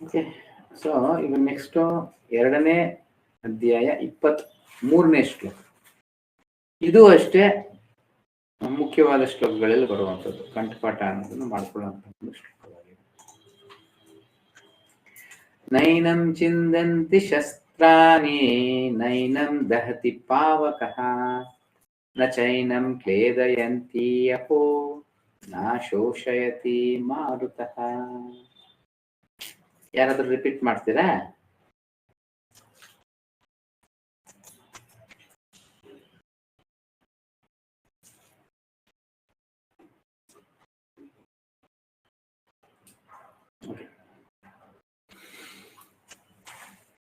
Okay, so ಈಗ next 2ನೇ ಅಧ್ಯಾಯ 23ನೇ ಶ್ಲೋಕ. ಇದು ಅಷ್ಟೇ ಮುಖ್ಯವಾದ ಶ್ಲೋಕಗಳಲ್ಲಿ ಬರುವಂಥದ್ದು, ಕಂಠಪಾಠ ಅನ್ನೋದನ್ನು ಮಾಡ್ಕೊಳ್ಳುವಂಥ ಒಂದು ಶ್ಲೋಕವಾಗಿದೆ. ನೈನಂ ಚಿಂದಂತಿ ಶಸ್ತ್ರಾಣಿ ನೈನಂ ದಹತಿ ಪಾವಕಃ ನ ಚೈನಂ ಕ್ಲೇದಯಂತಿ ಅಪೋ ನ ಶೋಷಯತಿ ಮಾರುತಃ. ಯಾರಾದ್ರೂ ರಿಪೀಟ್ ಮಾಡ್ತೀರಾ?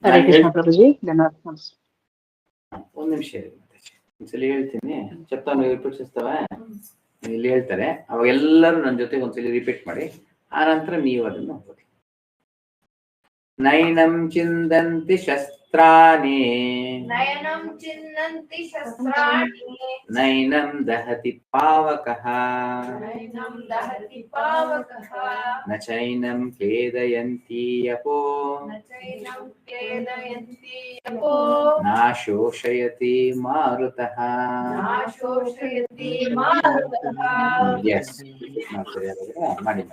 ಹರೇ ಕೃಷ್ಣ ಪ್ರಭುಜಿ, ಧನ್ಯವಾದ. ಒಂದ್ ನಿಮಿಷ ಒಂದ್ಸಲಿ ಹೇಳ್ತೀನಿ, ಚಪ್ತಾನು ರಿಪೀಟ್ಸ್ತವ ಇಲ್ಲಿ ಹೇಳ್ತಾರೆ, ಅವಾಗ ಎಲ್ಲರೂ ನನ್ನ ಜೊತೆಗೆ ಒಂದ್ಸಲಿ ರಿಪೀಟ್ ಮಾಡಿ, ಆ ನಂತರ ನೀವು ಅದನ್ನು ಓದಿ. ನೈನಂ ಚಿಂದಂತಿ ಶಸ್ತ್ರಾಣಿ ನಯನಂ ಚಿನ್ನಂತಿ ಶಸ್ತ್ರಾಣಿ ನೈನಂ ದಹತಿ ಪಾವಕಃ ನಯನಂ ದಹತಿ ಪಾವಕಃ ನ ಚೈನಂ ಕ್ಲೇದಯಂತಿ ಅಪೋ ನ ಚೈನಂ ಕ್ಲೇದಯಂತಿ ಅಪೋ ನ ಶೋಷಯತಿ ಮಾರುತಃ. ನಾಶೋಷಯತಿ ಮಾರುತಃ. ಎಸ್, ಮಾಡಿ.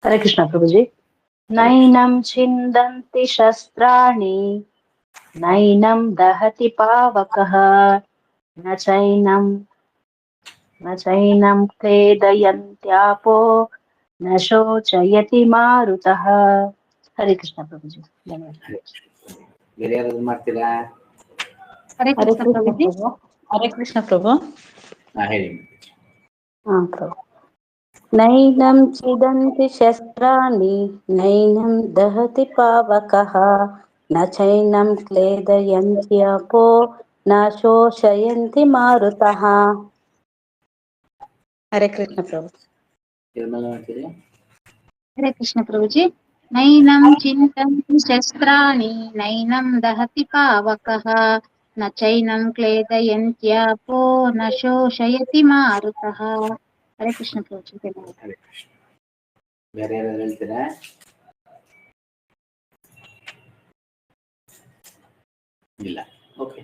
ಹರೇ ಕೃಷ್ಣ ಪ್ರಭುಜಿ. ನೈನಂ ಛಿಂದಂತಿ ಶಸ್ತ್ರಾಣಿ ನೈನಂ ದಹತಿ ಪಾವಕಃ ನ ಚೈನಂ ಕ್ಲೇದಯಂತ್ಯಾಪೋ ನ ಶೋಚಯತಿ ಮಾರುತಃ. ಹರೇ ಕೃಷ್ಣ ಪ್ರಭುಜಿ, ಧನ್ಯವಾದ. ಬೇರೆ ಯಾರಾದ್ರು ಮಾಡ್ತೀರಾ? ಹರೇ ಕೃಷ್ಣ ಪ್ರಭುಜಿ. ಹರೇ ಕೃಷ್ಣ ಪ್ರಭು. ಹೇಳಿ. ಪ್ರಭು. ನೈನಂ ಚಿದಂತಿ ಶಸ್ತ್ರಾಣಿ ನೈನಂ ದಹತಿ ಪಾವಕಃ ನ ಚೈನಂ ಕ್ಲೇದಯಂತಿ ಅಪೋ ನ ಶೋಷಯಂತಿ ಮಾರುತಃ. ಹರೇ ಕೃಷ್ಣ ಪ್ರಭು. ಹರೇ ಕೃಷ್ಣ ಪ್ರಭುಜಿ. ನೈನಂ ಚಿಂತಂತಿ ಶಸ್ತ್ರಾಣಿ ನೈನಂ ದಹತಿ ಪಾವಕಃ ನ ಚೈನಂ ಕ್ಲೇದಯಂತ್ಯಾಪೋ ನ ಶೋಷಯತಿ ಮಾರುತಃ. ಹರೇ ಕೃಷ್ಣ ಪ್ರಭುಜಿ. ಹರೇ ಕೃಷ್ಣ. ಬೇರೆ ಯಾರಾದ್ರು ಹೇಳ್ತೀರಾ? ಇಲ್ಲ. Okay.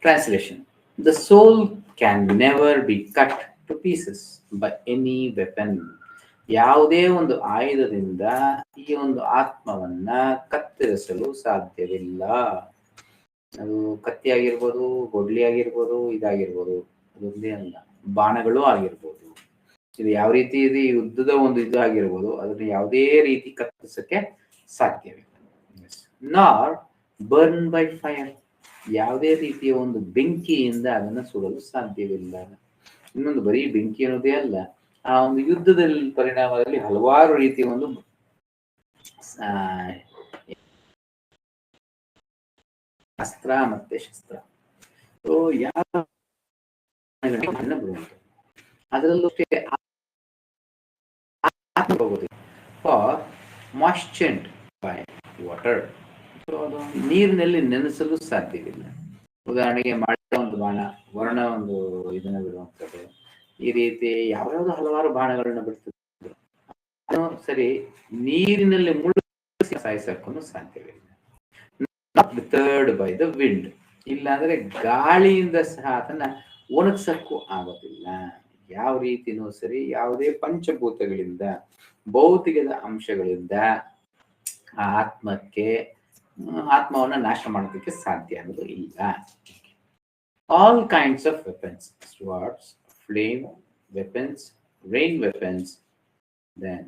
Translation. The soul can never be cut to pieces by any weapon. ಯಾವುದೇ ಒಂದು ಆಯುಧದಿಂದ ಈ ಒಂದು ಆತ್ಮವನ್ನ ಕತ್ತರಿಸಲು ಸಾಧ್ಯವಿಲ್ಲ. ಅದು ಕತ್ತಿ ಆಗಿರ್ಬೋದು, ಗೊಡ್ಲಿ ಆಗಿರ್ಬೋದು, ಇದಾಗಿರ್ಬೋದು, ಅದೊಂದೇ ಅಲ್ಲ, ಬಾಣಗಳು ಆಗಿರ್ಬೋದು. ಇದು ಯಾವ ರೀತಿ ಇದೆ, ಯುದ್ಧದ ಒಂದು ಇದು ಆಗಿರ್ಬೋದು, ಅದನ್ನು ಯಾವುದೇ ರೀತಿ ಕತ್ತರಿಸಕ್ಕೆ ಸಾಧ್ಯವಿಲ್ಲ. ನಾರ್ ಬರ್ನ್ ಬೈ ಫೈರ್, ಯಾವುದೇ ರೀತಿಯ ಒಂದು ಬೆಂಕಿಯಿಂದ ಅದನ್ನು ಸುಡಲು ಸಾಧ್ಯವಿಲ್ಲ. ಇನ್ನೊಂದು ಬರೀ ಬೆಂಕಿ ಅನ್ನೋದೇ ಅಲ್ಲ, ಆ ಒಂದು ಯುದ್ಧದಲ್ಲಿ ಪರಿಣಾಮದಲ್ಲಿ ಹಲವಾರು ರೀತಿಯ ಒಂದು ಅಸ್ತ್ರ ಮತ್ತೆ ಶಸ್ತ್ರ ಅದರಲ್ಲೂ ಮಾಯ್ಶ್ಚರ್ಡ್ ಬೈ ವಾಟರ್, ಅದು ನೀರಿನಲ್ಲಿ ನೆನೆಸಲು ಸಾಧ್ಯವಿಲ್ಲ. ಉದಾಹರಣೆಗೆ ಮಾಡಿದ ಒಂದು ಬಾಣ ವರ್ಣ ಒಂದು ಇದನ್ನ ಬಿಡುವಂಥದ್ದು, ಈ ರೀತಿ ಯಾವ್ಯಾವ್ದು ಹಲವಾರು ಬಾಣಗಳನ್ನ ಬಿಡ್ತಿದ್ರು. ಸರಿ, ನೀರಿನಲ್ಲಿ ಮುಳುಗಿಸಿ ಸಾಯಿಸಕ್ಕೂ ಸಾಧ್ಯವಿಲ್ಲ. ಬೈ ದ ವಿಂಡ್, ಇಲ್ಲಾಂದ್ರೆ ಗಾಳಿಯಿಂದ ಸಹ ಅದನ್ನ ಒಣಗ್ಸಕ್ಕೂ ಆಗೋದಿಲ್ಲ. ಯಾವ ರೀತಿನೂ ಸರಿ, ಯಾವುದೇ ಪಂಚಭೂತಗಳಿಂದ, ಭೌತಿಕದ ಅಂಶಗಳಿಂದ ಆ ಆತ್ಮವನ್ನ ನಾಶ ಮಾಡೋದಕ್ಕೆ ಸಾಧ್ಯ ಅನ್ನೋದು ಇಲ್ಲ. All kinds of weapons, swords, flame weapons, rain weapons, then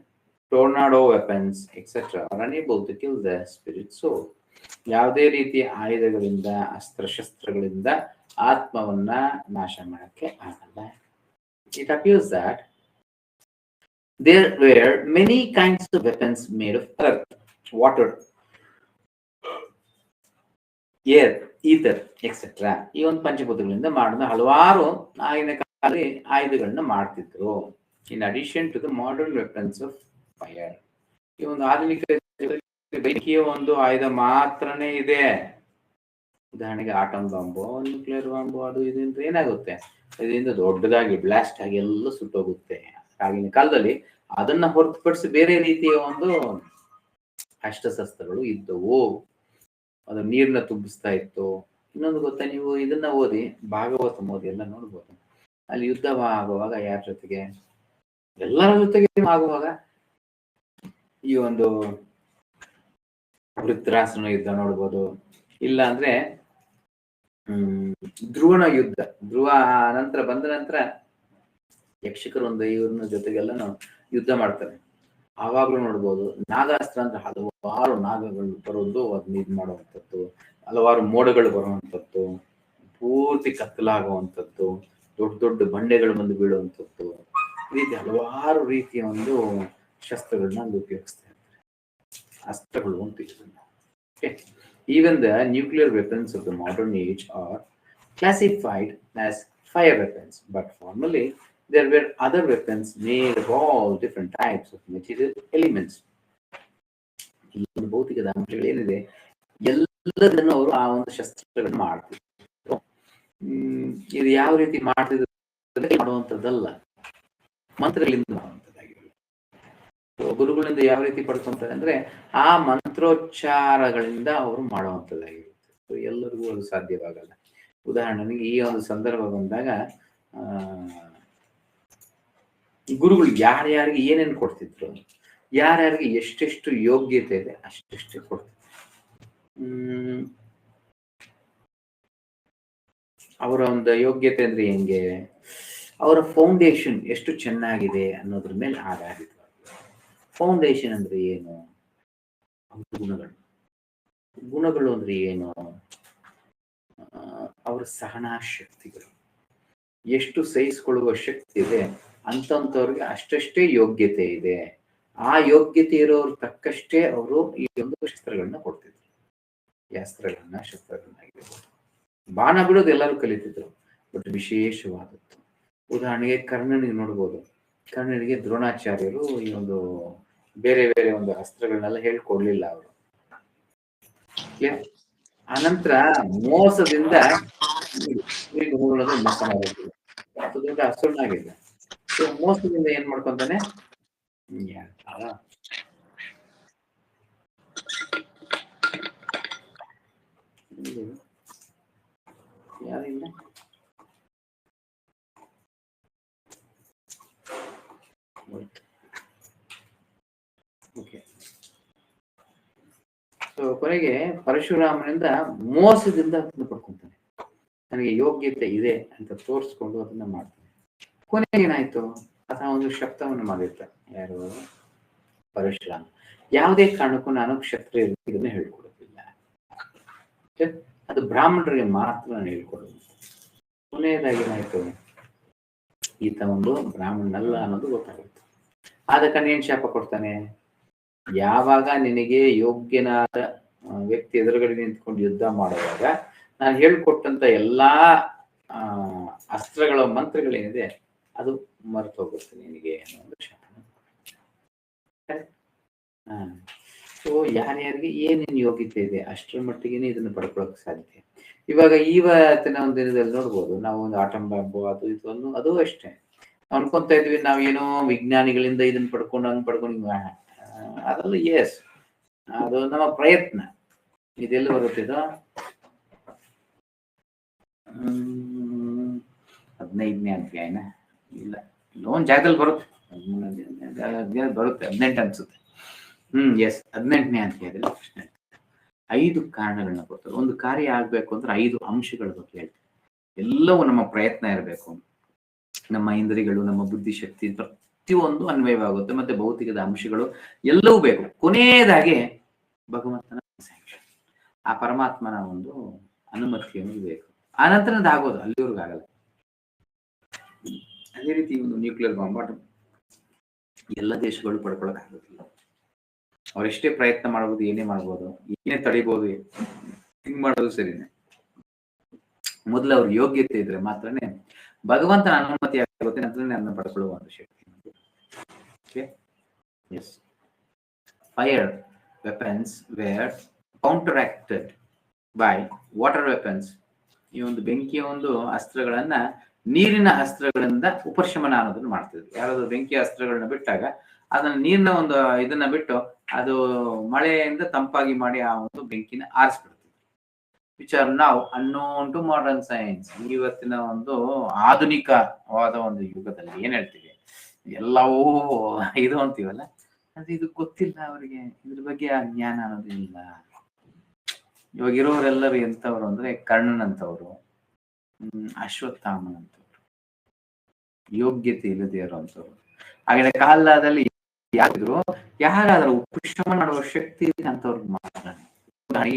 tornado weapons, etc. are unable to kill the spirit soul. ಯಾವುದೇ ರೀತಿಯ ಆಯುಧಗಳಿಂದ, ಅಸ್ತ್ರಶಸ್ತ್ರಗಳಿಂದ ಆತ್ಮವನ್ನ ನಾಶ ಮಾಡಕ್ಕೆ ಆಗಲ್ಲ. It appears that there were many kinds of weapons made of earth, water, air, ether, etc. ಈ ಒಂದು ಪಂಚಭೂತಗಳಿಂದ ಮಾಡಿದ ಹಲವಾರು ಆಗಿನ ಕಾಲದಲ್ಲಿ ಆಯುಧಗಳನ್ನ ಮಾಡ್ತಿದ್ರು. In addition to the modern weapons of fire, ಈ ಒಂದು ಆಧುನಿಕ ಬೆಂಕಿಯ ಒಂದು ಆಯುಧ ಮಾತ್ರನೇ ಇದೆ. ಉದಾಹರಣೆಗೆ ಆಟಮ್ ಬಾಂಬು, ನ್ಯೂಕ್ಲಿಯರ್ ಬಾಂಬು, ಅದು ಇದರಿಂದ ಏನಾಗುತ್ತೆ, ಇದರಿಂದ ದೊಡ್ಡದಾಗಿ ಬ್ಲಾಸ್ಟ್ ಆಗಿ ಎಲ್ಲ ಸುಟ್ಟೋಗುತ್ತೆ. ಆಗಿನ ಕಾಲದಲ್ಲಿ ಅದನ್ನ ಹೊರತುಪಡಿಸಿ ಬೇರೆ ರೀತಿಯ ಒಂದು ಅಸ್ತ್ರಶಸ್ತ್ರಗಳು ಇದ್ದವು. ಅದು ನೀರನ್ನ ತುಂಬಿಸ್ತಾ ಇತ್ತು. ಇನ್ನೊಂದು ಗೊತ್ತಾ, ನೀವು ಇದನ್ನ ಓದಿ, ಭಾಗವತ ಓದಿ ಎಲ್ಲ ನೋಡ್ಬೋದು. ಅಲ್ಲಿ ಯುದ್ಧ ಆಗುವಾಗ ಯಾರ ಜೊತೆಗೆ, ಎಲ್ಲರ ಜೊತೆಗೆ ಆಗುವಾಗ ಈ ಒಂದು ವೃತ್ರಾಸುರನ ಯುದ್ಧ ನೋಡ್ಬೋದು. ಇಲ್ಲ ಅಂದ್ರೆ ಧ್ರುವನ ಯುದ್ಧ, ಧ್ರುವ ನಂತರ ಬಂದ ನಂತರ ಯಕ್ಷಕರು ಒಂದು ಇವ್ರನ್ನ ಜೊತೆಗೆಲ್ಲ ಯುದ್ಧ ಮಾಡ್ತಾರೆ. ಆವಾಗ್ಲೂ ನೋಡ್ಬೋದು ನಾಗಾಸ್ತ್ರ ಅಂದ್ರೆ ಹಲವಾರು ನಾಗಗಳು ಬರೋದು, ಅದನ್ನ ಇದು ಮಾಡುವಂಥದ್ದು, ಹಲವಾರು ಮೋಡಗಳು ಬರುವಂಥದ್ದು, ಪೂರ್ತಿ ಕತ್ತಲಾಗುವಂಥದ್ದು, ದೊಡ್ಡ ದೊಡ್ಡ ಬಂಡೆಗಳು ಬಂದು ಬೀಳುವಂಥದ್ದು, ಈ ರೀತಿ ಹಲವಾರು ರೀತಿಯ ಒಂದು ಶಸ್ತ್ರಗಳನ್ನ ಅಲ್ಲಿ ಉಪಯೋಗಿಸ್ತಾ ಇರ್ತಾರೆ. ಅಸ್ತ್ರಗಳು ಅಂತ ಇದನ್ನ. Even the nuclear weapons of the modern age are classified as fire weapons, but formerly there were other weapons made of all different types of material elements. ಈ ಒಂದು ಭೌತಿಕದ ಅಂಶಗಳೇನಿದೆ ಎಲ್ಲದನ್ನು ಅವರು ಆ ಒಂದು ಶಸ್ತ್ರಗಳನ್ನು ಮಾಡ್ತಿದ್ರು. ಇದು ಯಾವ ರೀತಿ ಮಾಡ್ತಿದ್ರು ಮಾಡುವಂಥದ್ದಲ್ಲ, ಮಂತ್ರಗಳಿಂದ ಮಾಡುವಂಥದ್ದಾಗಿರಲ್ಲ. ಗುರುಗಳಿಂದ ಯಾವ ರೀತಿ ಪಡ್ಕೊಂತಾರೆ ಅಂದ್ರೆ ಆ ಮಂತ್ರೋಚ್ಚಾರಗಳಿಂದ ಅವರು ಮಾಡುವಂಥದ್ದಾಗಿರುತ್ತೆ. ಎಲ್ಲರಿಗೂ ಅದು ಸಾಧ್ಯವಾಗಲ್ಲ. ಉದಾಹರಣೆಗೆ ಈ ಒಂದು ಸಂದರ್ಭ ಬಂದಾಗ ಗುರುಗಳು ಯಾರ್ಯಾರಿಗೆ ಏನೇನು ಕೊಡ್ತಿದ್ರು, ಯಾರ್ಯಾರಿಗೆ ಎಷ್ಟೆಷ್ಟು ಯೋಗ್ಯತೆ ಇದೆ ಅಷ್ಟೆಷ್ಟೇ ಕೊಡ್ತಿದ್ರು. ಅವರ ಒಂದು ಯೋಗ್ಯತೆ ಅಂದ್ರೆ ಹೆಂಗೆ, ಅವರ ಫೌಂಡೇಶನ್ ಎಷ್ಟು ಚೆನ್ನಾಗಿದೆ ಅನ್ನೋದ್ರ ಮೇಲೆ ಆಧಾರಿತ. ಫೌಂಡೇಶನ್ ಅಂದ್ರೆ ಏನು, ಗುಣಗಳು. ಗುಣಗಳು ಅಂದ್ರೆ ಏನು, ಅವರ ಸಹನಾ ಶಕ್ತಿಗಳು, ಎಷ್ಟು ಸಹಿಸಿಕೊಳ್ಳುವ ಶಕ್ತಿ ಇದೆ ಅಂತವ್ರಿಗೆ ಅಷ್ಟಷ್ಟೇ ಯೋಗ್ಯತೆ ಇದೆ. ಆ ಯೋಗ್ಯತೆ ಇರೋರು ತಕ್ಕಷ್ಟೇ ಅವರು ಈ ಒಂದು ಶಸ್ತ್ರಗಳನ್ನ ಕೊಡ್ತಿದ್ರು. ಶಸ್ತ್ರಗಳನ್ನಾಗಿರ್ಬೋದು. ಬಾಣ ಬಿಡೋದು ಎಲ್ಲರೂ ಕಲಿತಿದ್ರು, ಬಟ್ ವಿಶೇಷವಾದದ್ದು. ಉದಾಹರಣೆಗೆ ಕರ್ಣನಿಗೆ ನೋಡ್ಬೋದು. ಕರ್ಣನಿಗೆ ದ್ರೋಣಾಚಾರ್ಯರು ಈ ಒಂದು ಬೇರೆ ಬೇರೆ ಒಂದು ಅಸ್ತ್ರಗಳನ್ನೆಲ್ಲ ಹೇಳ್ಕೊಡ್ಲಿಲ್ಲ ಅವರು. ಆನಂತರ ಮೋಸದಿಂದ ಮೋಸ ಮಾಡೋದು, ಮೋಸದಿಂದ ಹಸುರನಾಗಿಲ್ಲ. ಮೋಸದಿಂದ ಏನ್ ಮಾಡ್ಕೊಂತಾನೆ, ಯಾರಿಲ್ಲ ಓಕೆ. ಸೊ ಕೊನೆಗೆ ಪರಶುರಾಮನಿಂದ ಮೋಸದಿಂದ ಅದನ್ನು ಪಡ್ಕೊಂತಾನೆ. ನನಗೆ ಯೋಗ್ಯತೆ ಇದೆ ಅಂತ ತೋರಿಸ್ಕೊಂಡು ಅದನ್ನ ಮಾಡ್ತಾನೆ. ಕೊನೆಗೆ ಏನಾಯ್ತು, ಅಥವಾ ಒಂದು ಶಬ್ದವನ್ನು ಮಾಡಿರ್ತಾನೆ ಯಾರು, ಪರಶುರಾಮ. ಯಾವುದೇ ಕಾರಣಕ್ಕೂ ನಾನು ಕ್ಷತ್ರಿಯರಿಗೆ ಇದನ್ನ ಹೇಳ್ಕೊಡೋದಿಲ್ಲ, ಅದು ಬ್ರಾಹ್ಮಣರಿಗೆ ಮಾತ್ರ ನಾನು ಹೇಳ್ಕೊಡೋದು. ಕೊನೆಯದಾಗಿ ಏನಾಯ್ತು, ಈತ ಒಂದು ಬ್ರಾಹ್ಮಣನಲ್ಲ ಅನ್ನೋದು ಗೊತ್ತಾಗುತ್ತೆ. ಆದ ಕಾರಣ ಏನ್ ಶಾಪ ಕೊಡ್ತಾನೆ, ಯಾವಾಗ ನಿನಗೆ ಯೋಗ್ಯನಾದ ವ್ಯಕ್ತಿ ಎದುರುಗಡೆ ನಿಂತ್ಕೊಂಡು ಯುದ್ಧ ಮಾಡುವಾಗ ನಾನು ಹೇಳ್ಕೊಟ್ಟಂತ ಎಲ್ಲಾ ಅಸ್ತ್ರಗಳ ಮಂತ್ರಗಳೇನಿದೆ ಅದು ಮರೆತು ಹೋಗುತ್ತೆ ನಿನಗೆ ಅನ್ನೋ ಒಂದು ಶಾಪ. ಸೊ ಯಾರ್ಯಾರಿಗೆ ಏನೇನು ಯೋಗ್ಯತೆ ಇದೆ ಅಷ್ಟರ ಮಟ್ಟಿಗೆ ಇದನ್ನು ಪಡ್ಕೊಳಕ್ ಸಾಧ್ಯ. ಇವಾಗ ಇವತ್ತಿನ ಒಂದು ದಿನದಲ್ಲಿ ನೋಡ್ಬೋದು, ನಾವು ಒಂದು ಆಟಮ್ ಬಾಂಬು ಅದು ಇದು ಅದು ಅಷ್ಟೇ ಅನ್ಕೊಂತ ಇದ್ವಿ ನಾವೇನೋ ವಿಜ್ಞಾನಿಗಳಿಂದ ಇದನ್ನ ಪಡ್ಕೊಂಡು ಹಂಗ್ ಪಡ್ಕೊಂಡು ಅದಲ್ಲ. ಎಸ್, ಅದು ನಮ್ಮ ಪ್ರಯತ್ನ. ಇದೆಲ್ಲ ಬರುತ್ತಿದ್ದು 15ನೇ ಅಧ್ಯಾಯನ ಇಲ್ಲ, ಒಂದ್ ಜಾಗದಲ್ಲಿ ಬರುತ್ತೆ, ಬರುತ್ತೆ 18 ಅನ್ಸುತ್ತೆ. ಎಸ್, 18ನೇ ಅಧ್ಯಾಯದಲ್ಲಿ 5 ಕಾರಣಗಳನ್ನ ಕೊಡ್ತಾರೆ. ಒಂದು ಕಾರ್ಯ ಆಗ್ಬೇಕು ಅಂದ್ರೆ 5 ಅಂಶಗಳ ಬಗ್ಗೆ ಹೇಳ್ತಾರೆ. ಎಲ್ಲವೂ ನಮ್ಮ ಪ್ರಯತ್ನ ಇರಬೇಕು, ನಮ್ಮ ಇಂದ್ರಿಯಗಳು, ನಮ್ಮ ಬುದ್ಧಿಶಕ್ತಿ ಪ್ರತಿಯೊಂದು ಅನ್ವಯವಾಗುತ್ತೆ, ಮತ್ತೆ ಭೌತಿಕದ ಅಂಶಗಳು ಎಲ್ಲವೂ ಬೇಕು. ಕೊನೆಯದಾಗಿ ಭಗವಂತನ ಸ್ಯಾಂಕ್ಷನ್, ಆ ಪರಮಾತ್ಮನ ಒಂದು ಅನುಮತಿಯನ್ನು ಬೇಕು. ಆ ನಂತರ ಆಗೋದು, ಅಲ್ಲಿವರೆಗೂ ಆಗಲ್ಲ. ಅದೇ ರೀತಿ ಒಂದು ನ್ಯೂಕ್ಲಿಯರ್ ಬಾಂಬ್ ಎಲ್ಲ ದೇಶಗಳು ಪಡ್ಕೊಳಕ್ ಆಗೋದಿಲ್ಲ. ಅವರೆಷ್ಟೇ ಪ್ರಯತ್ನ ಮಾಡ್ಬೋದು, ಏನೇ ಮಾಡ್ಬೋದು, ಏನೇ ತಡಿಬೋದು, ಹಿಂಗ್ ಮಾಡೋದು ಸರಿನೇ. ಮೊದಲು ಅವ್ರ ಯೋಗ್ಯತೆ ಇದ್ರೆ ಮಾತ್ರನೇ ಭಗವಂತನ ಅನುಮತಿ ಆಗುತ್ತೆ, ನಂತರನೇ ಅದನ್ನ ಪಡ್ಕೊಳ್ಳುವ ಒಂದು ಶಕ್ತಿ. Yes. Fire weapons were counteracted by water weapons. ಈ ಒಂದು ಬೆಂಕಿಯ ಒಂದು ಅಸ್ತ್ರಗಳನ್ನ ನೀರಿನ ಅಸ್ತ್ರಗಳಿಂದ ಉಪಶಮನ ಅನ್ನೋದನ್ನ ಮಾಡ್ತಿದ್ರು. ಯಾರಾದ್ರೂ ಬೆಂಕಿಯ ಅಸ್ತ್ರಗಳನ್ನ ಬಿಟ್ಟಾಗ ಅದನ್ನ ನೀರಿನ ಒಂದು ಇದನ್ನ ಬಿಟ್ಟು ಅದು ಮಳೆಯಿಂದ ತಂಪಾಗಿ ಮಾಡಿ ಆ ಒಂದು ಬೆಂಕಿನ ಆರಿಸ್ಬಿಡ್ತಿದ್ರು. Which are now unknown to modern science. ಇವತ್ತಿನ ಒಂದು ಆಧುನಿಕವಾದ ಒಂದು ಯುಗದಲ್ಲಿ ಏನ್ ಹೇಳ್ತೀವಿ, ಎಲ್ಲವೂ ಇದು ಅಂತೀವಲ್ಲ, ಅದು ಇದು ಗೊತ್ತಿಲ್ಲ ಅವರಿಗೆ. ಇದ್ರ ಬಗ್ಗೆ ಆ ಜ್ಞಾನ ಅನ್ನೋದು ಇಲ್ಲ. ಇವಾಗ ಇರೋರೆಲ್ಲರೂ ಎಂತವ್ರು ಅಂದ್ರೆ ಕರ್ಣನಂತವ್ರು, ಅಶ್ವತ್ಥಾಮನಂತವ್ರು, ಯೋಗ್ಯತೆ ಇಲ್ಲದೆ ಇರುವಂತವ್ರು. ಆಗಿನ ಕಾಲದಲ್ಲಿ ಯಾರಿದ್ರು, ಯಾರಾದ್ರೂ ಉಪಶಮನ ಮಾಡುವ ಶಕ್ತಿ ಇದೆ ಅಂತವ್ರಿಗೆ ಮಾತ್ರ.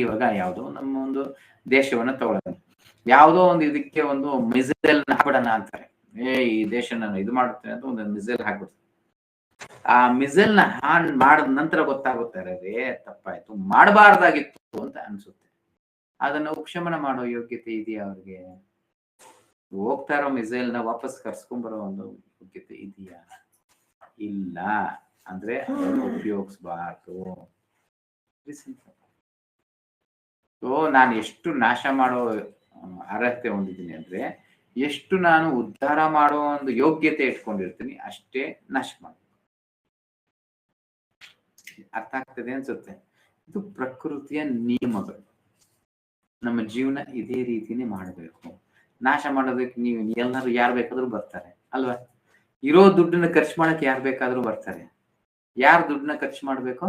ಇವಾಗ ಯಾವುದೋ ನಮ್ಮ ಒಂದು ದೇಶವನ್ನ ತಗೊಳ್ಳೋಣ, ಯಾವುದೋ ಒಂದು ಇದಕ್ಕೆ ಒಂದು ಮಿಸೈಲ್ ಹಾಕ್ಬಿಡೋಣ ಅಂತಾರೆ. ಈ ದೇಶ ನಾನು ಇದು ಮಾಡುತ್ತೇನೆ ಅಂತ ಒಂದು ಮಿಸೈಲ್ ಹಾಕ್ಬಿಡ್ತಾರೆ. ಆ ಮಿಸೈಲ್ ನ ಹಾನ್ ಮಾಡಿದ ನಂತರ ಗೊತ್ತಾಗುತ್ತಾರೆ ತಪ್ಪಾಯ್ತು, ಮಾಡಬಾರ್ದಾಗಿತ್ತು ಅಂತ ಅನ್ಸುತ್ತೆ. ಅದನ್ನ ಉಪಶಮನ ಮಾಡೋ ಯೋಗ್ಯತೆ ಇದೆಯಾ ಅವ್ರಿಗೆ? ಹೋಗ್ತಾ ಇರೋ ಮಿಸೈಲ್ ನ ವಾಪಸ್ ಕರ್ಸ್ಕೊಂಡ್ಬರೋ ಒಂದು ಯೋಗ್ಯತೆ ಇದೆಯಾ? ಇಲ್ಲ. ಅಂದ್ರೆ ಉಪಯೋಗಿಸಬಾರ್ದು. ನಾನು ಎಷ್ಟು ನಾಶ ಮಾಡೋ ಅರ್ಹತೆ ಹೊಂದಿದ್ದೀನಿ ಅಂದ್ರೆ, ಎಷ್ಟು ನಾನು ಉದ್ಧಾರ ಮಾಡೋ ಒಂದು ಯೋಗ್ಯತೆ ಇಟ್ಕೊಂಡಿರ್ತೀನಿ ಅಷ್ಟೇ ನಾಶ ಮಾಡ್ಬೇಕು. ಅರ್ಥ ಆಗ್ತದೆ ಅನ್ಸುತ್ತೆ. ಇದು ಪ್ರಕೃತಿಯ ನಿಯಮಗಳು. ನಮ್ಮ ಜೀವನ ಇದೇ ರೀತಿನೇ ಮಾಡಬೇಕು. ನಾಶ ಮಾಡೋದಕ್ಕೆ ನೀವು ಎಲ್ಲರೂ ಯಾರು ಬೇಕಾದ್ರೂ ಬರ್ತಾರೆ ಅಲ್ವಾ? ಇರೋ ದುಡ್ಡನ್ನ ಖರ್ಚು ಮಾಡಕ್ಕೆ ಯಾರು ಬೇಕಾದ್ರೂ ಬರ್ತಾರೆ. ಯಾರು ದುಡ್ಡನ್ನ ಖರ್ಚು ಮಾಡ್ಬೇಕು?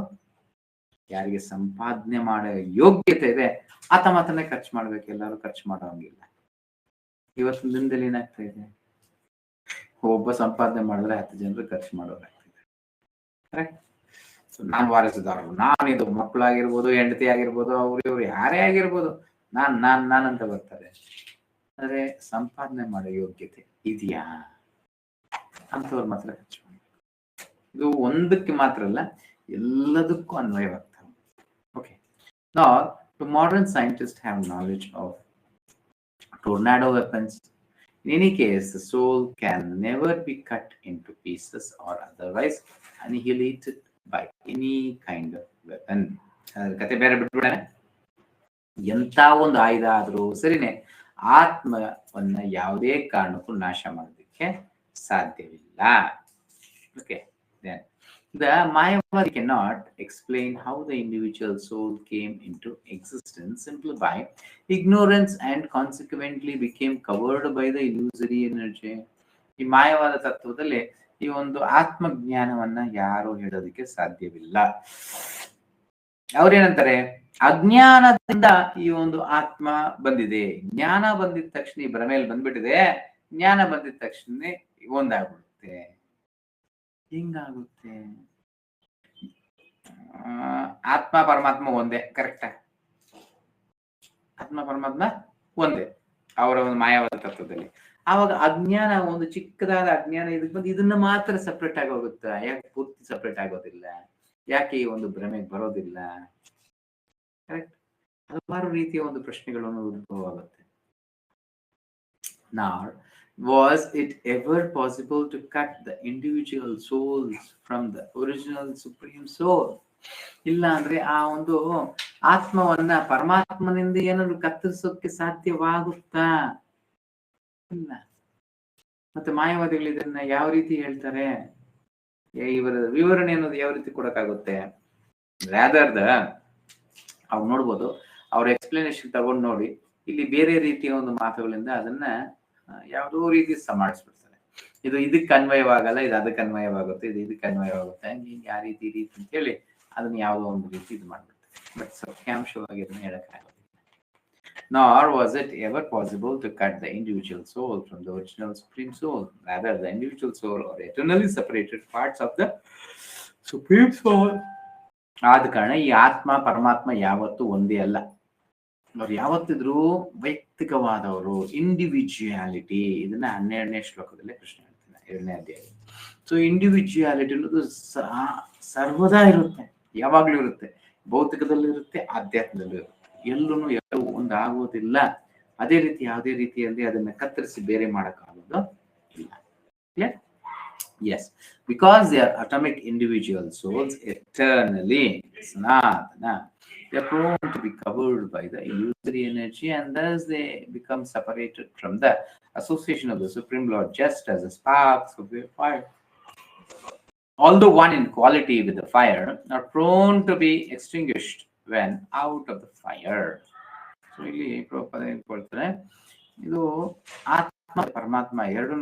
ಯಾರಿಗೆ ಸಂಪಾದನೆ ಮಾಡೋ ಯೋಗ್ಯತೆ ಇದೆ ಆತ ಮಾತ್ರನೇ ಖರ್ಚು ಮಾಡ್ಬೇಕು. ಎಲ್ಲರೂ ಖರ್ಚು ಮಾಡೋಂಗಿಲ್ಲ. ಇವತ್ತಿನ ದಿನದಲ್ಲಿ ಏನಾಗ್ತಾ ಇದೆ, ಒಬ್ಬ ಸಂಪಾದನೆ ಮಾಡಿದ್ರೆ 10 ಜನರು ಖರ್ಚು ಮಾಡೋರಾಗ್ತಿದೆ. ಕರೆಕ್ಟ್? ನಾನ್ ವಾರಸುದಾರರು, ನಾನಿದು ಮಕ್ಕಳಾಗಿರ್ಬೋದು, ಹೆಂಡತಿ ಆಗಿರ್ಬೋದು, ಇವ್ರು ಯಾರೇ ಆಗಿರ್ಬೋದು, ನಾನ್ ಅಂತ ಬರ್ತಾರೆ. ಆದ್ರೆ ಸಂಪಾದನೆ ಮಾಡೋ ಯೋಗ್ಯತೆ ಇದೆಯಾ ಅಂತವ್ರು ಮಾತ್ರ ಖರ್ಚು ಮಾಡ್ಬೇಕು. ಇದು ಒಂದಕ್ಕೆ ಮಾತ್ರ ಅಲ್ಲ, ಎಲ್ಲದಕ್ಕೂ ಅನ್ವಯವಾಗ್ತವೆ. Okay. Now, the modern scientists have knowledge of tornado weapons. In any case, the soul can never be cut into pieces or otherwise annihilated by any kind of weapon. ಕತೆ ಬೇರೆ ಬಿಟ್ಬಿಡೋಣ. ಎಂತ ಒಂದು ಆಯುಧ ಆದ್ರೂ ಸರಿನೇ, ಆತ್ಮವನ್ನ ಯಾವುದೇ ಕಾರಣಕ್ಕೂ ನಾಶ ಮಾಡೋದಕ್ಕೆ ಸಾಧ್ಯವಿಲ್ಲ. Okay. The Mayavadi cannot explain how the individual soul came into existence simply by ignorance and consequently became covered by the illusory energy. ಈ ಮಾಯವಾದ ತತ್ವದಲ್ಲಿ ಈ ಒಂದು ಆತ್ಮಜ್ಞಾನವನ್ನ ಯಾರು ಹೇಳೋದಕ್ಕೆ ಸಾಧ್ಯವಿಲ್ಲ. ಅವ್ರೇನಂತಾರೆ, ಅಜ್ಞಾನದಿಂದ ಈ ಒಂದು ಆತ್ಮ ಬಂದಿದೆ. ಜ್ಞಾನ ಬಂದಿದ ತಕ್ಷಣ ಈ ಭ್ರಮೇಲ್ ಬಂದ್ಬಿಟ್ಟಿದೆ. ಜ್ಞಾನ ಬಂದಿದ ತಕ್ಷಣ ಒಂದಾಗ್ಬಿಡುತ್ತೆ. ಹಿಂಗಾಗುತ್ತೆ. ಆತ್ಮ ಪರಮಾತ್ಮ ಒಂದೇ. ಕರೆಕ್ಟಾ? ಆತ್ಮ ಪರಮಾತ್ಮ ಒಂದೇ ಅವರ ಒಂದು ಮಾಯವಾದ ತತ್ವದಲ್ಲಿ. ಆವಾಗ ಅಜ್ಞಾನ, ಒಂದು ಚಿಕ್ಕದಾದ ಅಜ್ಞಾನ ಇದಕ್ಕೆ ಬಂದು ಇದನ್ನ ಮಾತ್ರ ಸಪ್ರೇಟ್ ಆಗಿ ಹೋಗುತ್ತಾ? ಯಾಕೆ ಪೂರ್ತಿ ಸಪ್ರೇಟ್ ಆಗೋದಿಲ್ಲ? ಯಾಕೆ ಈ ಒಂದು ಭ್ರಮೆಗೆ ಬರೋದಿಲ್ಲ? ಕರೆಕ್ಟ್? ಹಲವಾರು ರೀತಿಯ ಒಂದು ಪ್ರಶ್ನೆಗಳನ್ನು ಉದ್ಭವ ಆಗುತ್ತೆ. Now, was it ever possible to cut the individual souls from the original supreme soul? ಇಲ್ಲ ಅಂದ್ರೆ ಆ ಒಂದು ಆತ್ಮವನ್ನ ಪರಮಾತ್ಮನಿಂದ ಏನಾದ್ರು ಕತ್ತರಿಸೋಕೆ ಸಾಧ್ಯವಾಗುತ್ತಾ? ಇಲ್ಲ. ಮತ್ತೆ ಮಾಯವಾದಿಗಳು ಇದನ್ನ ಯಾವ ರೀತಿ ಹೇಳ್ತಾರೆ? ಇವರ ವಿವರಣೆ ಅನ್ನೋದು ಯಾವ ರೀತಿ ಕೊಡಕ್ಕಾಗುತ್ತೆ? ರಾದರ್ ಅವ್ರು ನೋಡ್ಬೋದು, ಅವ್ರ ಎಕ್ಸ್ಪ್ಲನೇಷನ್ ತಗೊಂಡು ನೋಡಿ, ಇಲ್ಲಿ ಬೇರೆ ರೀತಿಯ ಒಂದು ಮಾತುಗಳಿಂದ ಅದನ್ನ ಯಾವುದೋ ರೀತಿ ಸಮಾಡಿಸ್ಬಿಡ್ತಾರೆ. ಇದು ಇದಕ್ಕೆ ಅನ್ವಯವಾಗಲ್ಲ, ಇದು ಅದಕ್ಕೆ ಅನ್ವಯವಾಗುತ್ತೆ, ಇದು ಇದಕ್ಕೆ ಅನ್ವಯವಾಗುತ್ತೆ, ಯಾವ ರೀತಿ ಅಂತ ಹೇಳಿ ಅದನ್ನ ಯಾವುದೋ ಒಂದು ರೀತಿ ಇದು ಮಾಡ್ಬಿಡ್ತಾರೆ. ಬಟ್ ಸತ್ಯಾಂಶವಾಗಿ ಅದನ್ನ ಹೇಳಕ್ಕಾಗೋದಿಲ್ಲ. Nor was it ever possible to cut the individual soul from the original supreme soul. Rather, the individual soul are eternally separated parts of the supreme soul. ಆದ ಕಾರಣ ಈ ಆತ್ಮ ಪರಮಾತ್ಮ ಯಾವತ್ತೂ ಒಂದೇ ಅಲ್ಲ. ಅವ್ರು ಯಾವತ್ತಿದ್ರು ವೈಯಕ್ತಿಕವಾದವರು, ಇಂಡಿವಿಜುವಾಲಿಟಿ. ಇದನ್ನ 12ನೇ ಶ್ಲೋಕದಲ್ಲಿ ಕೃಷ್ಣ ಹೇಳ್ತಾನೆ, 2ನೇ ಅಧ್ಯಾಯ. ಸೊ ಇಂಡಿವಿಜುವಾಲಿಟಿ ಅನ್ನೋದು ಸರ್ವದಾ ಇರುತ್ತೆ, ಯಾವಾಗ್ಲೂ ಇರುತ್ತೆ. ಭೌತಿಕದಲ್ಲೂ ಇರುತ್ತೆ, ಆಧ್ಯಾತ್ಮದಲ್ಲೂ ಇರುತ್ತೆ. ಎಲ್ಲೂ ಒಂದಾಗೋದಿಲ್ಲ. ಅದೇ ರೀತಿ ಯಾವುದೇ ರೀತಿಯಲ್ಲಿ ಅದನ್ನ ಕತ್ತರಿಸಿ ಬೇರೆ ಮಾಡಕ್ಕಾಗೋದು ಇಲ್ಲ. Yes, because they are atomic individual souls eternally Sanatana. They are prone to be covered by the illusory energy, and thus they become separated from the association of the Supreme Lord, just as the sparks of the fire, although one in quality with the fire, are prone to be extinguished when out of the fire. So ಇಲ್ಲಿ ಪ್ರಭುಪಾದ ಹೇಳ್ಕೊಳ್ತಾರೆ, ಇದು ಆತ್ಮ ಪರಮಾತ್ಮ ಎರಡೂ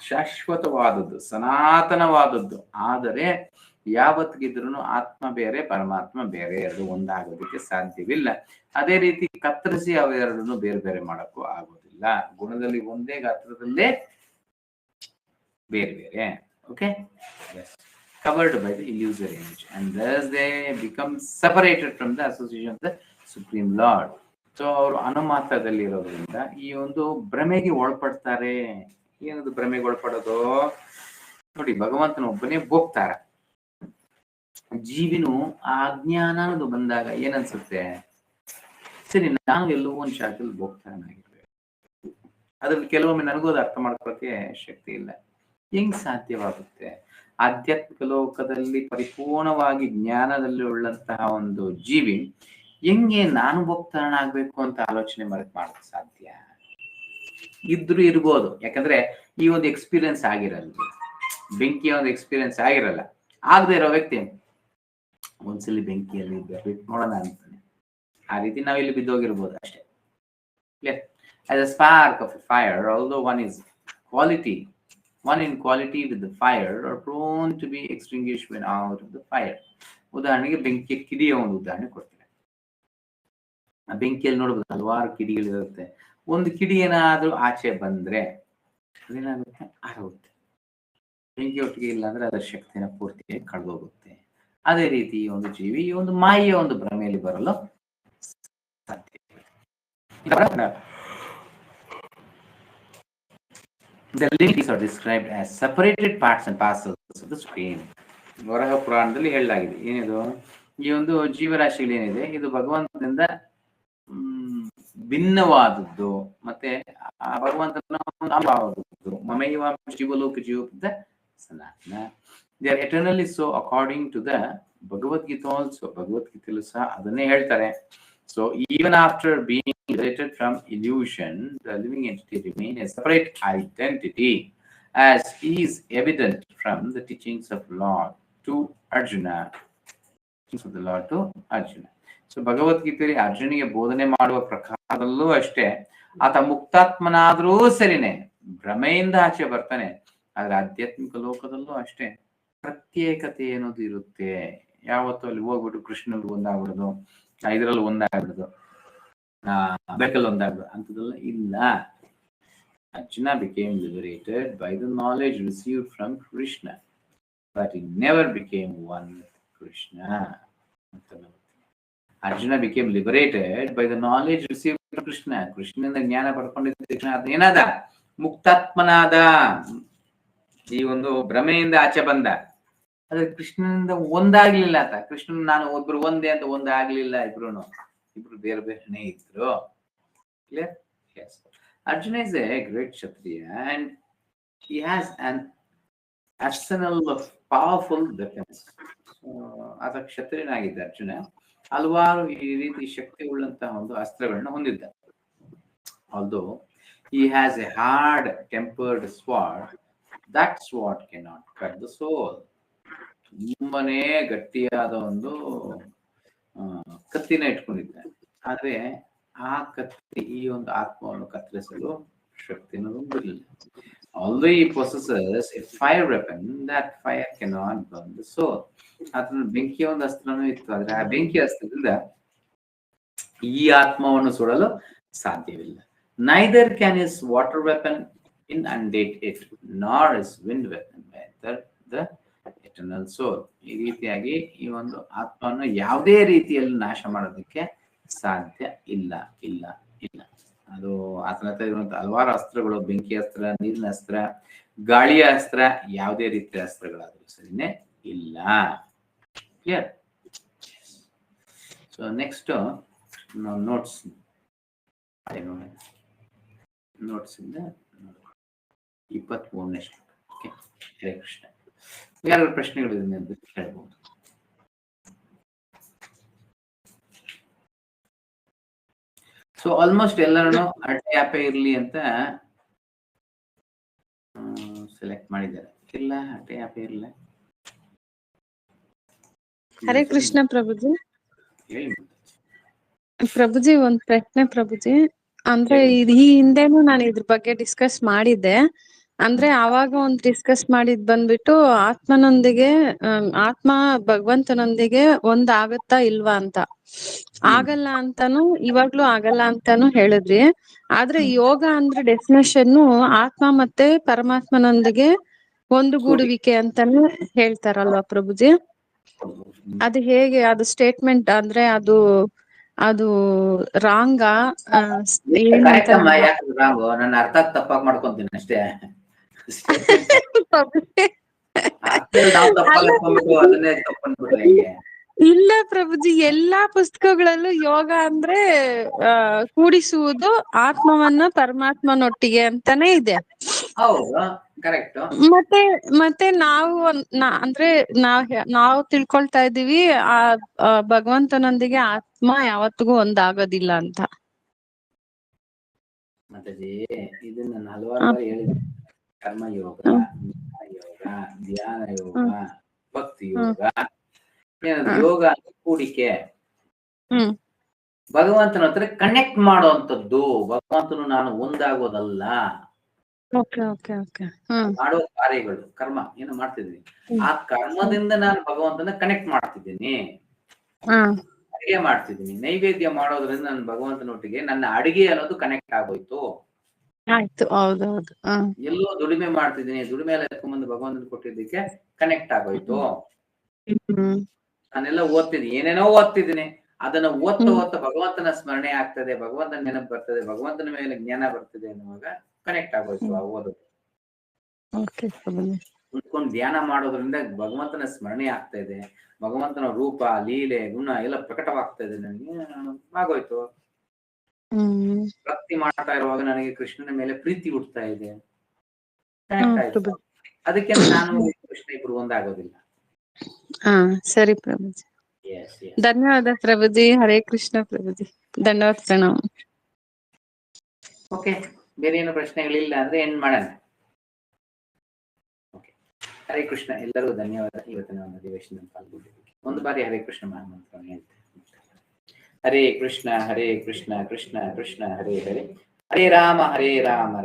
ಶಾಶ್ವತವಾದದ್ದು, ಸನಾತನವಾದದ್ದು. ಆದರೆ ಯಾವತ್ತಿಗಿದ್ರೂ ಆತ್ಮ ಬೇರೆ ಪರಮಾತ್ಮ ಬೇರೆ, ಎರಡು ಒಂದಾಗೋದಕ್ಕೆ ಸಾಧ್ಯವಿಲ್ಲ. ಅದೇ ರೀತಿ ಕತ್ತರಿಸಿ ಅವೆರಡನ್ನು ಬೇರೆ ಬೇರೆ ಮಾಡೋಕ್ಕೂ ಆಗೋದಿಲ್ಲ. ಗುಣದಲ್ಲಿ ಒಂದೇ, ಗಾತ್ರದಲ್ಲೇ ಬೇರೆ ಬೇರೆ. Okay, covered by the illusory energy, and thus they become separated from the association of the Supreme Lord. So ಅವರು ಅನುಮಾತ್ರದಲ್ಲಿರೋದ್ರಿಂದ ಈ ಒಂದು ಭ್ರಮೆಗೆ ಒಳಪಡ್ತಾರೆ. ಏನದು ಭ್ರಮೆಗೆ ಒಳಪಡೋದು? ನೋಡಿ, ಭಗವಂತನ ಒಬ್ಬನೇ ಭೋಗ್ತಾರ. ಜೀವಿನು ಆ ಅಜ್ಞಾನ ಅನ್ನೋದು ಬಂದಾಗ ಏನನ್ಸುತ್ತೆ? ಸರಿ, ನಾನು ಎಲ್ಲೋ ಒಂದು ಶಾಖದಲ್ಲಿ ಭೋಗ್ತಾರನಾಗಿರ್ಬೇಕು. ಅದ್ರಲ್ಲಿ ಕೆಲವೊಮ್ಮೆ ನನಗೂ ಅದು ಅರ್ಥ ಮಾಡ್ಕೊಳ್ಳೋಕೆ ಶಕ್ತಿ ಇಲ್ಲ. ಹೆಂಗ್ ಸಾಧ್ಯವಾಗುತ್ತೆ? ಆಧ್ಯಾತ್ಮಿಕ ಲೋಕದಲ್ಲಿ ಪರಿಪೂರ್ಣವಾಗಿ ಜ್ಞಾನದಲ್ಲಿ ಉಳ್ಳಂತಹ ಒಂದು ಜೀವಿ ಹೆಂಗೆ ನಾನು ಭೋಗ್ತಾರನಾಗ್ಬೇಕು ಅಂತ ಆಲೋಚನೆ ಮಾಡಕ್ ಸಾಧ್ಯ? ಇದ್ರೂ ಇರ್ಬೋದು, ಯಾಕಂದ್ರೆ ಈ ಒಂದು ಎಕ್ಸ್ಪೀರಿಯನ್ಸ್ ಆಗಿರಲ್ಲ, ಬೆಂಕಿಯ ಒಂದು ಎಕ್ಸ್ಪೀರಿಯನ್ಸ್ ಆಗಿರಲ್ಲ. ಆಗದೆ ಇರೋ ವ್ಯಕ್ತಿ ಒಂದ್ಸಲಿ ಬೆಂಕಿಯಲ್ಲಿ ಬರ್ಬಿಟ್ಟು ನೋಡೋಣ ಅಂತಾನೆ, ಆ ರೀತಿ ನಾವಿಲ್ಲಿ ಬಿದ್ದೋಗಿರ್ಬೋದು ಅಷ್ಟೇ. As a spark of a fire, although one in quality with the fire, are prone to be extinguished when out of the fire. ಉದಾಹರಣೆಗೆ ಬೆಂಕಿ ಕಿಡಿಯ ಒಂದು ಉದಾಹರಣೆ ಕೊಡ್ತೀನಿ. ಆ ಬೆಂಕಿಯಲ್ಲಿ ನೋಡ್ಬೋದು ಹಲವಾರು ಕಿಡಿಗಳಿರುತ್ತೆ. ಒಂದು ಕಿಡಿ ಏನಾದ್ರೂ ಆಚೆ ಬಂದ್ರೆ ಅದೇನಾಗುತ್ತೆ? ಆರೋಗುತ್ತೆ. ಬೆಂಕಿ ಒಟ್ಟಿಗೆ ಇಲ್ಲ ಅಂದ್ರೆ ಅದರ ಶಕ್ತಿನ ಪೂರ್ತಿಯಾಗಿ ಕಳೆದೋಗುತ್ತೆ. ಅದೇ ರೀತಿ ಈ ಒಂದು ಜೀವಿ ಈ ಒಂದು ಮಾಯೆಯ ಒಂದು ಭ್ರಮೆಯಲ್ಲಿ ಬರಲು ಸಾಧ್ಯ. The ladies are described as separated parts and parcels of the Supreme. Varaha ಪುರಾಣದಲ್ಲಿ ಹೇಳಲಾಗಿದೆ. ಏನಿದು? ಈ ಒಂದು ಜೀವರಾಶಿಗಳು ಏನಿದೆ, ಇದು ಭಗವಂತನಿಂದ ಭಿನ್ನವಾದದ್ದು, ಮತ್ತೆ ಆ ಭಗವಂತನ ಮಮೈವ ಶಿವಲೋಕ ಜೀವದ ಸನಾತನ. They are eternally so according to the Bhagavad Gita also. ಭಗವದ್ಗೀತೆಯಲ್ಲೂ ಸಹ ಅದನ್ನೇ ಹೇಳ್ತಾರೆ. So even after being liberated from illusion, the living entity remains a separate identity, as is evident from the teachings of Lord to Arjuna. Teachings of the Lord to Arjuna. So ಭಗವದ್ಗೀತೆಯಲ್ಲಿ ಅರ್ಜುನಿಗೆ ಬೋಧನೆ ಮಾಡುವ ಪ್ರಕಾರದಲ್ಲೂ ಅಷ್ಟೇ, ಆತ ಮುಕ್ತಾತ್ಮನಾದ್ರೂ ಸರಿನೇ, ಭ್ರಮೆಯಿಂದ ಆಚೆ ಬರ್ತಾನೆ. ಆದ್ರೆ ಆಧ್ಯಾತ್ಮಿಕ ಲೋಕದಲ್ಲೂ ಅಷ್ಟೇ ಪ್ರತ್ಯೇಕತೆ ಅನ್ನೋದು ಇರುತ್ತೆ. ಯಾವತ್ತೂ ಅಲ್ಲಿ ಹೋಗ್ಬಿಟ್ಟು ಕೃಷ್ಣಲ್ಲಿ ಒಂದಾಗ್ಬಿಡೋದು, ಇದರಲ್ಲಿ ಒಂದಾಗ್ಬಿಡೋದು, ಬೆಳಕಲ್ಲಿ ಒಂದಾಗ್ಬಿಡೋದು ಅಂತದೆಲ್ಲ ಇಲ್ಲ. Arjuna became liberated by the knowledge received from Krishna, but he never became one with Krishna. Arjuna became liberated by the knowledge received from Krishna. ಕೃಷ್ಣನಿಂದ ಜ್ಞಾನ ಪಡ್ಕೊಂಡಿದ್ದ ಕೃಷ್ಣ ಅದೇನಾದ? ಮುಕ್ತಾತ್ಮನಾದ. ಈ ಒಂದು ಭ್ರಮೆಯಿಂದ ಆಚೆ ಬಂದ. ಆದ್ರೆ ಕೃಷ್ಣನಿಂದ ಒಂದಾಗ್ಲಿಲ್ಲ ಆತ. ಕೃಷ್ಣನ್ ನಾನು ಒಬ್ರು ಒಂದೇ ಅಂತ ಒಂದಾಗ್ಲಿಲ್ಲ. ಇಬ್ರು ಬೇರೆ ಬೇರೆನೇ ಇದ್ರು. Clear? Yes. Arjuna is a great Kshatriya and he has an arsenal of powerful weapons. ಆತ ಕ್ಷತ್ರಿಯನಾಗಿದ್ದ ಅರ್ಜುನ. ಹಲವಾರು ಈ ರೀತಿ ಶಕ್ತಿ ಉಳ್ಳಂತಹ ಒಂದು ಅಸ್ತ್ರಗಳನ್ನ ಹೊಂದಿದ್ದ. Although he has a hard tempered sword, that sword cannot cut the soul. ತುಂಬಾನೇ ಗಟ್ಟಿಯಾದ ಒಂದು ಕತ್ತಿನ ಇಟ್ಕೊಂಡಿದ್ದ. ಆದ್ರೆ ಆ ಕತ್ತಿ ಈ ಒಂದು ಆತ್ಮವನ್ನು ಕತ್ತರಿಸಲು ಶಕ್ತಿನ ಹೊಂದಿರಲಿಲ್ಲ. Although he possesses a fire weapon, that fire cannot burn the soul. ಅದನ್ನ ಬೆಂಕಿಯ ಒಂದು ಅಸ್ತ್ರನೂ ಇತ್ತು. ಆದ್ರೆ ಆ ಬೆಂಕಿ ಅಸ್ತ್ರದಿಂದ ಈ ಆತ್ಮವನ್ನು ಸುಡಲು ಸಾಧ್ಯವಿಲ್ಲ. Neither can his water weapon inundate it, nor his wind weapon enter the eternal soul. ಈ ರೀತಿಯಾಗಿ ಈ ಒಂದು ಆತ್ಮವನ್ನು ಯಾವುದೇ ರೀತಿಯಲ್ಲಿ ನಾಶ ಮಾಡೋದಕ್ಕೆ ಸಾಧ್ಯ ಇಲ್ಲ. ಅದು ಆತನ ಹತ್ರ ಇರುವಂತಹ ಹಲವಾರು ಅಸ್ತ್ರಗಳು, ಬೆಂಕಿ ಅಸ್ತ್ರ, ನೀರಿನ ಅಸ್ತ್ರ, ಗಾಳಿಯ ಅಸ್ತ್ರ, ಯಾವುದೇ ರೀತಿಯ ಅಸ್ತ್ರಗಳಾದ್ರೂ ಸರಿನೇ ಇಲ್ಲ. ಕ್ಲಿಯರ್? ಸೊ ನೆಕ್ಸ್ಟ್ ನೋಟ್ಸ್ ಇಂದ 23ನೇ ಶ್ಲೋಕ. ಹರೇ ಕೃಷ್ಣ. ಯಾರು ಪ್ರಶ್ನೆಗಳಿದೆ ಅಂತ ಹೇಳ್ಬೋದು. ಸೊ ಆಲ್ಮೋಸ್ಟ್ ಎಲ್ಲರೂ ಹರಟೆ ಆಪೆ ಇರ್ಲಿ ಅಂತ ಸೆಲೆಕ್ಟ್ ಮಾಡಿದ್ದಾರೆ. ಇಲ್ಲ ಹರಟೆ ಆಪೆ ಇರಲ್ಲ. ಹರೇ ಕೃಷ್ಣ ಪ್ರಭುಜಿ. ಹೇಳಿ ಪ್ರಭುಜಿ ಒಂದ್ ಪ್ರಶ್ನೆ ಪ್ರಭುಜಿ. ಅಂದ್ರೆ ಈ ಹಿಂದೆನೂ ನಾನು ಇದ್ರ ಬಗ್ಗೆ ಡಿಸ್ಕಸ್ ಮಾಡಿದ್ದೆ. ಅಂದ್ರೆ ಆವಾಗ ಒಂದ್ ಡಿಸ್ಕಸ್ ಮಾಡಿದ್ ಬಂದ್ಬಿಟ್ಟು ಆತ್ಮನೊಂದಿಗೆ ಆತ್ಮ ಭಗವಂತನೊಂದಿಗೆ ಒಂದ್ ಆಗತ್ತಾ ಇಲ್ವಾ ಅಂತ. ಆಗಲ್ಲ ಅಂತಾನು ಇವಾಗ್ಲೂ ಆಗಲ್ಲ ಅಂತಾನು ಹೇಳಿದ್ರಿ. ಆದ್ರೆ ಯೋಗ ಅಂದ್ರೆ ಡೆಫಿನೇಷನ್ ಆತ್ಮ ಮತ್ತೆ ಪರಮಾತ್ಮನೊಂದಿಗೆ ಒಂದುಗೂಡುವಿಕೆ ಅಂತಾನು ಹೇಳ್ತಾರಲ್ವಾ ಪ್ರಭುಜಿ. ಅದು ಹೇಗೆ ಅದು ಸ್ಟೇಟ್ಮೆಂಟ್ ಅಂದ್ರೆ ಅದು ರಾಂಗಾ ಕರೆಕ್ಟಮ್ಮ. ಯಾಕೆ ರಾಂಗು? ನನ್ನ ಅರ್ಥ ತಪ್ಪಾಗಿ ಮಾಡ್ಕೊಂತೀನಿ ಅಷ್ಟೇ. ನಾವು ತಪ್ಪಾಗಿ ಅನ್ಕೊಂಡ್ಬಿಟ್ಟು ಅದನ್ನೇ ತಪ್ಪು ಅನ್ಬಿಟ್ರೆ ಹೆಂಗೆ? ಇಲ್ಲ ಪ್ರಭುಜಿ, ಎಲ್ಲಾ ಪುಸ್ತಕಗಳಲ್ಲೂ ಯೋಗ ಅಂದ್ರೆ ಕೂಡಿಸುವುದು ಆತ್ಮವನ್ನ ಪರಮಾತ್ಮನೊಟ್ಟಿಗೆ ಅಂತಾನೆ ಇದೆ. ಹೌದು, ಕರೆಕ್ಟ್. ಮತ್ತೆ ನಾವು ಅಂದ್ರೆ ನಾವು ತಿಳ್ಕೊಳ್ತಾ ಇದೀವಿ ಆ ಭಗವಂತನೊಂದಿಗೆ ಆತ್ಮ ಯಾವತ್ತಿಗೂ ಒಂದಾಗೋದಿಲ್ಲ ಅಂತ. ಮಾತಾಜಿ, ಇದನ್ನ ನಾನು ಹಲವಾರು ಬಾರಿ ಹೇಳಿದ್ದೀನಿ. ಕರ್ಮಯೋಗ, ಯೋಗ, ಧ್ಯಾನ ಯೋಗ, ಭಕ್ತಿ ಯೋಗ. ಯೋಗ ಕೂಡಿಕೆ, ಭಗವಂತನ ಹತ್ರ ಕನೆಕ್ಟ್ ಮಾಡುವಂತದ್ದು. ಭಗವಂತನು ನಾನು ಒಂದಾಗೋದಲ್ಲ. ಮಾಡೋ ಕಾರ್ಯಗಳು ಕರ್ಮ ಏನು ಮಾಡ್ತಿದ್ದೀನಿ, ಆ ಕರ್ಮದಿಂದ ನಾನು ಭಗವಂತನ ಕನೆಕ್ಟ್ ಮಾಡ್ತಿದ್ದೀನಿ. ಅಡಿಗೆ ಮಾಡ್ತಿದ್ದೀನಿ, ನೈವೇದ್ಯ ಮಾಡೋದ್ರಿಂದ ನಾನು ಭಗವಂತನೊಟ್ಟಿಗೆ ನನ್ನ ಅಡಿಗೆ ಅನ್ನೋದು ಕನೆಕ್ಟ್ ಆಗೋಯ್ತು. ಆಯ್ತು, ಹೌದೌದು. ಎಲ್ಲೋ ದುಡಿಮೆ ಮಾಡ್ತಿದ್ದೀನಿ, ದುಡಿಮೆ ಎಲ್ಲ ಎತ್ಕೊಂಡ್ಬಂದು ಭಗವಂತನ ಕೊಟ್ಟಿದ್ದಕ್ಕೆ ಕನೆಕ್ಟ್ ಆಗೋಯ್ತು. ನಾನೆಲ್ಲ ಓದ್ತಿದ್ದೀನಿ, ಏನೇನೋ ಓದ್ತಿದ್ದೀನಿ. ಅದನ್ನ ಓದ್ತಾ ಭಗವಂತನ ಸ್ಮರಣೆ ಆಗ್ತದೆ, ಭಗವಂತನ ನೆನಪು ಬರ್ತದೆ, ಭಗವಂತನ ಮೇಲೆ ಜ್ಞಾನ ಬರ್ತದೆ ಅನ್ನುವಾಗ ಕನೆಕ್ಟ್ ಆಗೋಯ್ತು ಆ ಓದೋದು. ಕುತ್ಕೊಂಡು ಧ್ಯಾನ ಮಾಡೋದ್ರಿಂದ ಭಗವಂತನ ಸ್ಮರಣೆ ಆಗ್ತಾ ಇದೆ, ಭಗವಂತನ ರೂಪ, ಲೀಲೆ, ಗುಣ ಎಲ್ಲ ಪ್ರಕಟವಾಗ್ತಾ ಇದೆ, ನನಗೆ ಆಗೋಯ್ತು. ಭಕ್ತಿ ಮಾಡ್ತಾ ಇರುವಾಗ ನನಗೆ ಕೃಷ್ಣನ ಮೇಲೆ ಪ್ರೀತಿ ಹುಡ್ತಾ ಇದೆ, ಕನೆಕ್ಟ್ ಆಯ್ತು. ಅದಕ್ಕೆ ನಾನು ಕೃಷ್ಣ ಇಬ್ರು ಒಂದಾಗೋದಿಲ್ಲ. ಸರಿ ಪ್ರಭುಜಿ, ಧನ್ಯವಾದ ಪ್ರಭುಜಿ. ಹರೇ ಕೃಷ್ಣ ಪ್ರಭುಜಿ, ಧನ್ಯವಾದ, ಪ್ರಣಾಮ. ಓಕೆ, ಬೇರೆ ಏನು ಪ್ರಶ್ನೆಗಳಿಲ್ಲ ಅಂದ್ರೆ ಎಂಡ್ ಮಾಡೋಣ. ಹರೇ ಕೃಷ್ಣ, ಎಲ್ಲರಿಗೂ ಧನ್ಯವಾದ ಇವತ್ತಿನ ಒಂದು ಅಧಿವೇಶನದಲ್ಲಿ ಪಾಲ್ಗೊಂಡಿದ್ದಕ್ಕೆ. ಒಂದು ಬಾರಿ ಹರೇ ಕೃಷ್ಣ ಮಹಾಮಂತ್ರ ಹೇಳ್ತೇನೆ. ಹರೇ ಕೃಷ್ಣ ಕೃಷ್ಣ ಕೃಷ್ಣ ಹರೇ ಹರೇ, ಹರೇ ರಾಮ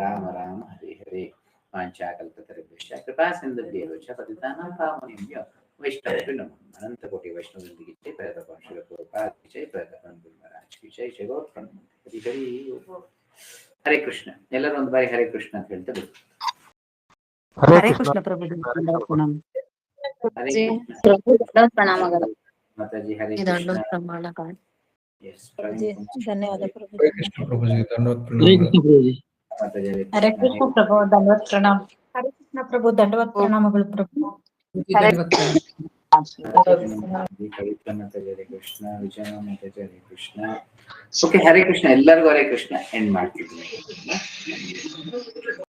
ರಾಮ ರಾಮ ಹರೇ ಹರೇ. ವಾಂಛಾಕಲ್ಪತರುಭ್ಯಶ್ಚ ಕೃಪಾ ಸಿಂಧುಭ್ಯೋ ಚ ಪತಿತಾನಾಂ ಪಾವನೇಭ್ಯೋ ವೈಷ್ಣವೇಭ್ಯೋ ನಮೋ ನಮಃ. ಅನಂತ ಕೋಟಿ ವೈಷ್ಣವರಿಗೆ ಜೈ, ಪ್ರಯತ್ನ ಜೈ, ಪ್ರಯತ್ನ ಜೈ, ಜೈ ಗೌರ್ ಹರಿ ಹರಿ. ಹರೇ ಕೃಷ್ಣ. ಎಲ್ಲರೂ ಒಂದು ಬಾರಿ ಹರೇ ಕೃಷ್ಣ ಅಂತ ಹೇಳ್ತಾರೆ. ಹರೇ ಕೃಷ್ಣ ಪ್ರಭುಜಿ, ಪ್ರಣಾಮಗಳು. ಮಾತಾಜಿ ಹರೇ ಕೃಷ್ಣ. ಧನ್ಯವಾದ ಪ್ರಭುಜಿ. ಹರೇ ಕೃಷ್ಣ ಪ್ರಭುಜಿ, ಧನ್ಯವಾದ ಪ್ರಣಾಮಗಳು. ಹರೇ ಕೃಷ್ಣ ಪ್ರಭು, ಧನ್ಯವಾದ ಪ್ರಣಾಮ. ಹರೇ ಕೃಷ್ಣ ಪ್ರಭು, ಧನ್ಯವಾದ ಪ್ರಣಾಮಗಳು ಪ್ರಭು. ಹರೇ ಕೃಷ್ಣ ವಿಜಯ ಮಾತಾಜಿ ಹರೇ ಕೃಷ್ಣ. ಓಕೆ, ಹರೇ ಕೃಷ್ಣ, ಎಲ್ಲರಿಗೂ ಹರೇ ಕೃಷ್ಣ ಎಂಡ್ ಮಾಡ್ತಿದ್ದೀನಿ.